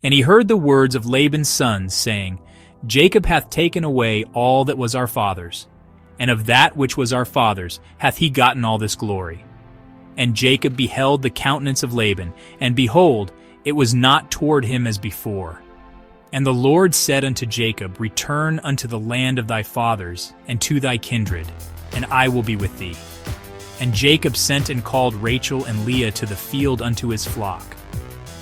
And he heard the words of Laban's sons, saying, Jacob hath taken away all that was our father's, and of that which was our father's hath he gotten all this glory. And Jacob beheld the countenance of Laban, and behold, it was not toward him as before. And the Lord said unto Jacob, Return unto the land of thy fathers, and to thy kindred, and I will be with thee. And Jacob sent and called Rachel and Leah to the field unto his flock,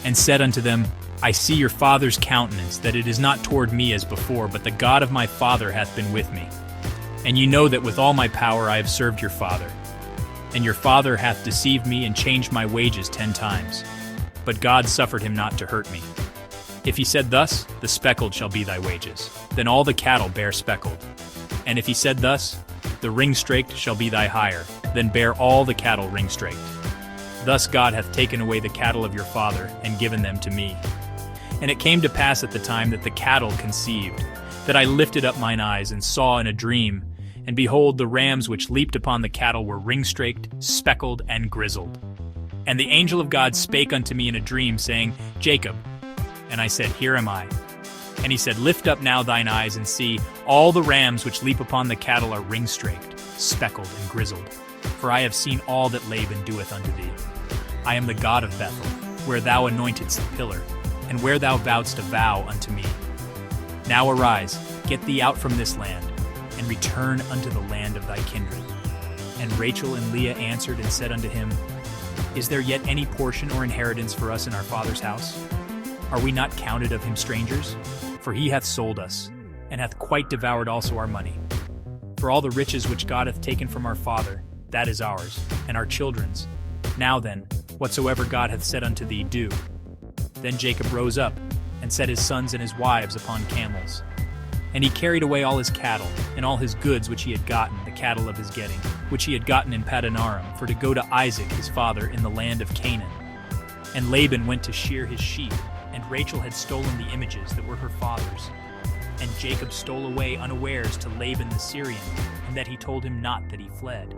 and said unto them, I see your father's countenance, that it is not toward me as before, but the God of my father hath been with me. And ye know that with all my power I have served your father. And your father hath deceived me and changed my wages 10 times. But God suffered him not to hurt me. If he said thus, the speckled shall be thy wages, then all the cattle bear speckled. And if he said thus, the ring-straked shall be thy hire, then bear all the cattle ring-straked. Thus God hath taken away the cattle of your father, and given them to me. And it came to pass at the time that the cattle conceived, that I lifted up mine eyes, and saw in a dream, and behold, the rams which leaped upon the cattle were ring-straked, speckled, and grizzled. And the angel of God spake unto me in a dream, saying, Jacob. And I said, Here am I. And he said, Lift up now thine eyes, and see, all the rams which leap upon the cattle are ring-straked, speckled, and grizzled. For I have seen all that Laban doeth unto thee. I am the God of Bethel, where thou anointedst the pillar, and where thou vowedst a vow unto me. Now arise, get thee out from this land, and return unto the land of thy kindred. And Rachel and Leah answered and said unto him, Is there yet any portion or inheritance for us in our father's house? Are we not counted of him strangers? For he hath sold us, and hath quite devoured also our money. For all the riches which God hath taken from our father, that is ours, and our children's. Now then, whatsoever God hath said unto thee, do. Then Jacob rose up, and set his sons and his wives upon camels. And he carried away all his cattle, and all his goods which he had gotten, the cattle of his getting, which he had gotten in Paddan Aram, for to go to Isaac his father in the land of Canaan. And Laban went to shear his sheep, and Rachel had stolen the images that were her father's. And Jacob stole away unawares to Laban the Syrian, and that he told him not that he fled.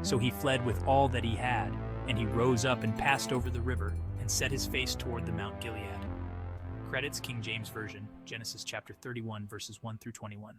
So he fled with all that he had, and he rose up and passed over the river, and set his face toward the Mount Gilead. Credits King James Version, Genesis chapter 31, verses 1 through 21.